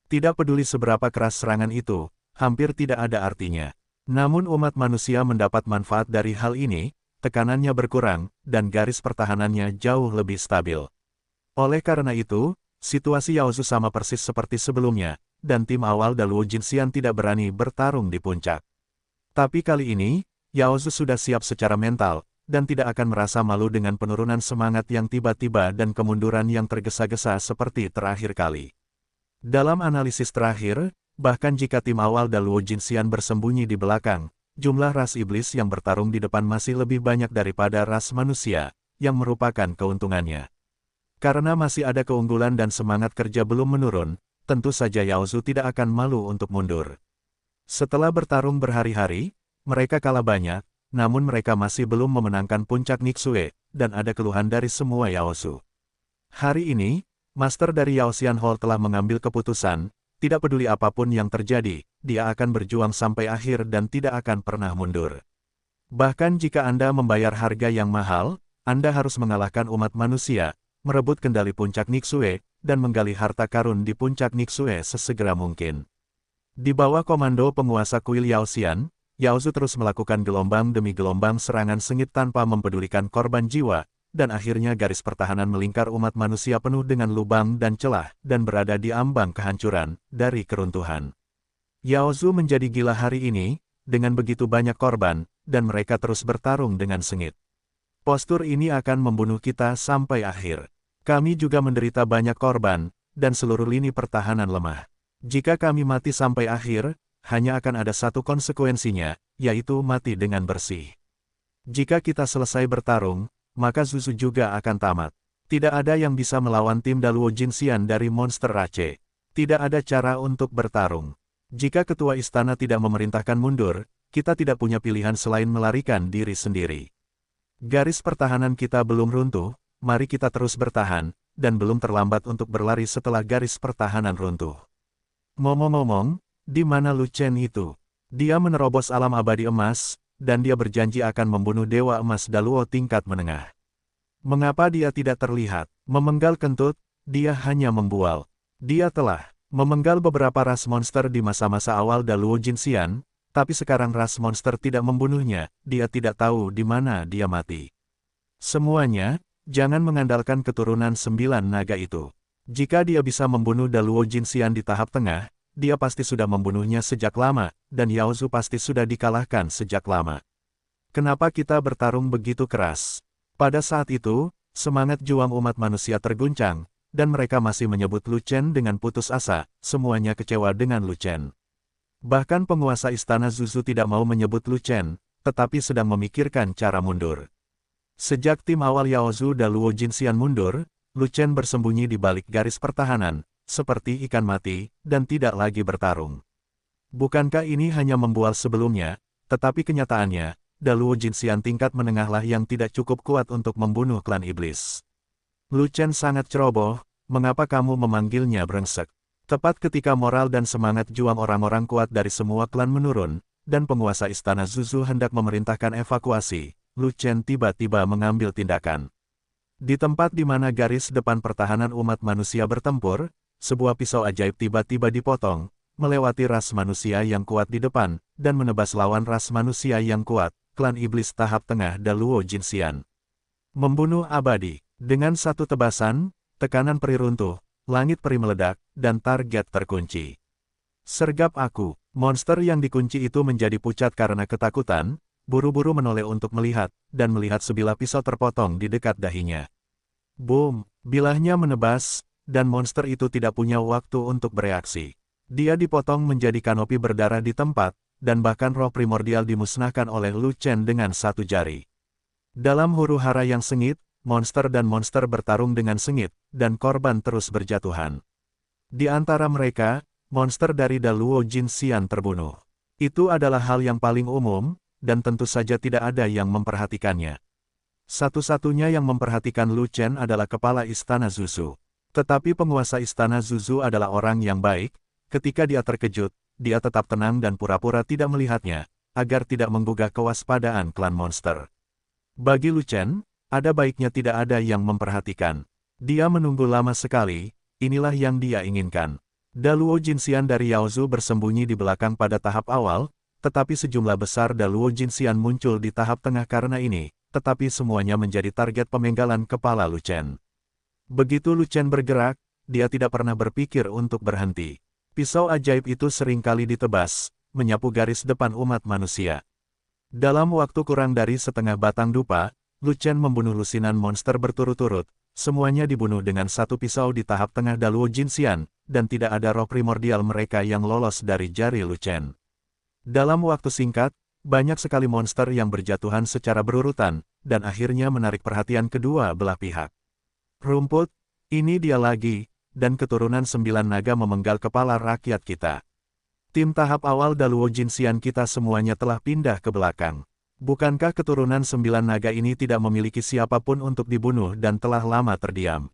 S1: Tidak peduli seberapa keras serangan itu, hampir tidak ada artinya. Namun umat manusia mendapat manfaat dari hal ini, tekanannya berkurang, dan garis pertahanannya jauh lebih stabil. Oleh karena itu, situasi Yao Zu sama persis seperti sebelumnya, dan tim awal Daluo Jinxian tidak berani bertarung di puncak. Tapi kali ini, Yao Zu sudah siap secara mental, dan tidak akan merasa malu dengan penurunan semangat yang tiba-tiba dan kemunduran yang tergesa-gesa seperti terakhir kali. Dalam analisis terakhir, bahkan jika tim awal Daluo Jinxian bersembunyi di belakang, jumlah ras iblis yang bertarung di depan masih lebih banyak daripada ras manusia, yang merupakan keuntungannya. Karena masih ada keunggulan dan semangat kerja belum menurun, tentu saja Yao Zu tidak akan malu untuk mundur. Setelah bertarung berhari-hari, mereka kalah banyak, namun mereka masih belum memenangkan puncak Nixue, dan ada keluhan dari semua Yao Zu. Hari ini, Master dari Yaoxian Hall telah mengambil keputusan, tidak peduli apapun yang terjadi, dia akan berjuang sampai akhir dan tidak akan pernah mundur. Bahkan jika Anda membayar harga yang mahal, Anda harus mengalahkan umat manusia, merebut kendali puncak Nixue, dan menggali harta karun di puncak Nixue sesegera mungkin. Di bawah komando penguasa kuil Yaoxian, Yao Zu terus melakukan gelombang demi gelombang serangan sengit tanpa mempedulikan korban jiwa, dan akhirnya garis pertahanan melingkar umat manusia penuh dengan lubang dan celah, dan berada di ambang kehancuran, dari keruntuhan. Yao Zu menjadi gila hari ini, dengan begitu banyak korban, dan mereka terus bertarung dengan sengit. Postur ini akan membunuh kita sampai akhir. Kami juga menderita banyak korban, dan seluruh lini pertahanan lemah. Jika kami mati sampai akhir, hanya akan ada satu konsekuensinya, yaitu mati dengan bersih. Jika kita selesai bertarung, maka Zuzu juga akan tamat. Tidak ada yang bisa melawan tim Daluo Jinxian dari monster Rache. Tidak ada cara untuk bertarung. Jika ketua istana tidak memerintahkan mundur, kita tidak punya pilihan selain melarikan diri sendiri. Garis pertahanan kita belum runtuh, mari kita terus bertahan, dan belum terlambat untuk berlari setelah garis pertahanan runtuh. Ngomong-ngomong, di mana Lu Chen itu? Dia menerobos alam abadi emas, dan dia berjanji akan membunuh Dewa Emas Daluo tingkat menengah. Mengapa dia tidak terlihat? Memenggal kentut, dia hanya membual. Dia telah memenggal beberapa ras monster di masa-masa awal Daluo Jinxian, tapi sekarang ras monster tidak membunuhnya, dia tidak tahu di mana dia mati. Semuanya, jangan mengandalkan keturunan 9 naga itu. Jika dia bisa membunuh Daluo Jinxian di tahap tengah, dia pasti sudah membunuhnya sejak lama, dan Yao Zu pasti sudah dikalahkan sejak lama. Kenapa kita bertarung begitu keras? Pada saat itu, semangat juang umat manusia terguncang, dan mereka masih menyebut Lu Chen dengan putus asa, semuanya kecewa dengan Lu Chen. Bahkan penguasa istana Zuzu tidak mau menyebut Lu Chen, tetapi sedang memikirkan cara mundur. Sejak tim awal Yao Zu dan Luo Jinxian mundur, Lu Chen bersembunyi di balik garis pertahanan, seperti ikan mati, dan tidak lagi bertarung. Bukankah ini hanya membual sebelumnya, tetapi kenyataannya, Daluo Jinxian tingkat menengahlah yang tidak cukup kuat untuk membunuh klan iblis. Lu Chen sangat ceroboh, mengapa kamu memanggilnya brengsek? Tepat ketika moral dan semangat juang orang-orang kuat dari semua klan menurun, dan penguasa istana Zuzu hendak memerintahkan evakuasi, Lu Chen tiba-tiba mengambil tindakan. Di tempat di mana garis depan pertahanan umat manusia bertempur, sebuah pisau ajaib tiba-tiba dipotong, melewati ras manusia yang kuat di depan, dan menebas lawan ras manusia yang kuat, klan iblis tahap tengah Daluo Jinxian. Membunuh abadi. Dengan satu tebasan, tekanan peri runtuh, langit peri meledak, dan target terkunci. Sergap aku. Monster yang dikunci itu menjadi pucat karena ketakutan, buru-buru menoleh untuk melihat, dan melihat sebilah pisau terpotong di dekat dahinya. Boom! Bilahnya menebas, dan monster itu tidak punya waktu untuk bereaksi. Dia dipotong menjadi kanopi berdarah di tempat, dan bahkan roh primordial dimusnahkan oleh Lu Chen dengan satu jari. Dalam huru-hara yang sengit, monster dan monster bertarung dengan sengit, dan korban terus berjatuhan. Di antara mereka, monster dari Daluo Jinxian terbunuh. Itu adalah hal yang paling umum, dan tentu saja tidak ada yang memperhatikannya. Satu-satunya yang memperhatikan Lu Chen adalah kepala istana Zuzu. Tetapi penguasa istana Zuzu adalah orang yang baik, ketika dia terkejut, dia tetap tenang dan pura-pura tidak melihatnya, agar tidak menggugah kewaspadaan klan monster. Bagi Lu Chen, ada baiknya tidak ada yang memperhatikan. Dia menunggu lama sekali, inilah yang dia inginkan. Daluo Jinxian dari Yaozu bersembunyi di belakang pada tahap awal, tetapi sejumlah besar Daluo Jinxian muncul di tahap tengah karena ini, tetapi semuanya menjadi target pemenggalan kepala Lu Chen. Begitu Lu Chen bergerak, dia tidak pernah berpikir untuk berhenti. Pisau ajaib itu seringkali ditebas, menyapu garis depan umat manusia. Dalam waktu kurang dari setengah batang dupa, Lu Chen membunuh lusinan monster berturut-turut, semuanya dibunuh dengan satu pisau di tahap tengah Daluo Jinxian, dan tidak ada roh primordial mereka yang lolos dari jari Lu Chen. Dalam waktu singkat, banyak sekali monster yang berjatuhan secara berurutan, dan akhirnya menarik perhatian kedua belah pihak. Rumput, ini dia lagi, dan keturunan 9 naga memenggal kepala rakyat kita. Tim tahap awal Daluo Jinxian kita semuanya telah pindah ke belakang. Bukankah keturunan 9 naga ini tidak memiliki siapapun untuk dibunuh dan telah lama terdiam?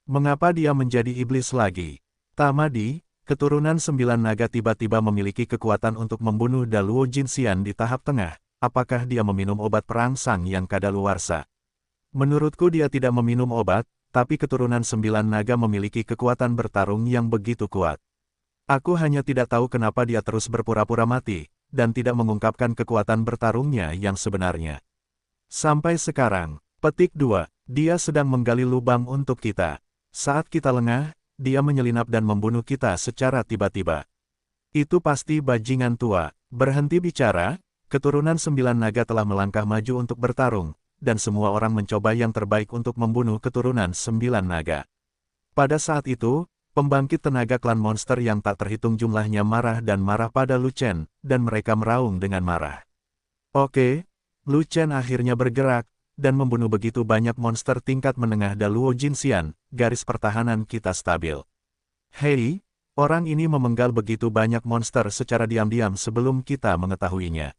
S1: Mengapa dia menjadi iblis lagi? Tamadi, keturunan 9 naga tiba-tiba memiliki kekuatan untuk membunuh Daluo Jinxian di tahap tengah. Apakah dia meminum obat perangsang yang kadaluarsa? Menurutku dia tidak meminum obat, tapi keturunan 9 naga memiliki kekuatan bertarung yang begitu kuat. Aku hanya tidak tahu kenapa dia terus berpura-pura mati, dan tidak mengungkapkan kekuatan bertarungnya yang sebenarnya. Sampai sekarang, petik 2, dia sedang menggali lubang untuk kita. Saat kita lengah, dia menyelinap dan membunuh kita secara tiba-tiba. Itu pasti bajingan tua. Berhenti bicara, keturunan 9 naga telah melangkah maju untuk bertarung, dan semua orang mencoba yang terbaik untuk membunuh keturunan 9 naga. Pada saat itu, pembangkit tenaga klan monster yang tak terhitung jumlahnya marah dan marah pada Lu Chen, dan mereka meraung dengan marah. Oke, Lu Chen akhirnya bergerak, dan membunuh begitu banyak monster tingkat menengah Daluo Jinxian, garis pertahanan kita stabil. Hei, orang ini memenggal begitu banyak monster secara diam-diam sebelum kita mengetahuinya.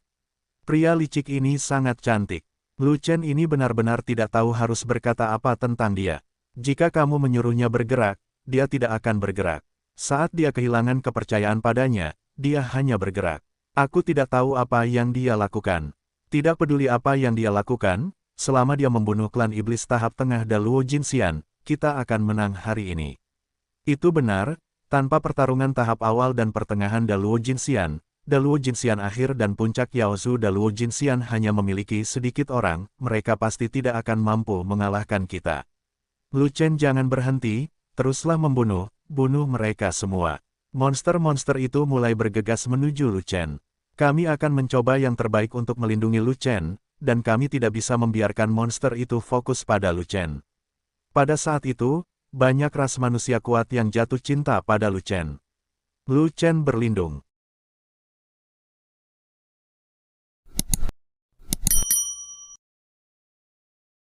S1: Pria licik ini sangat cantik. Lu Chen ini benar-benar tidak tahu harus berkata apa tentang dia. Jika kamu menyuruhnya bergerak, dia tidak akan bergerak. Saat dia kehilangan kepercayaan padanya, dia hanya bergerak. Aku tidak tahu apa yang dia lakukan. Tidak peduli apa yang dia lakukan, selama dia membunuh klan iblis tahap tengah Daluo Jinxian, kita akan menang hari ini. Itu benar, tanpa pertarungan tahap awal dan pertengahan Daluo Jinxian akhir dan puncak Yaozu Daluo Jinxian hanya memiliki sedikit orang, mereka pasti tidak akan mampu mengalahkan kita. Lu Chen jangan berhenti, teruslah membunuh, bunuh mereka semua. Monster-monster itu mulai bergegas menuju Lu Chen. Kami akan mencoba yang terbaik untuk melindungi Lu Chen, dan kami tidak bisa membiarkan monster itu fokus pada Lu Chen. Pada saat itu, banyak ras manusia kuat yang jatuh cinta pada Lu Chen. Lu Chen berlindung.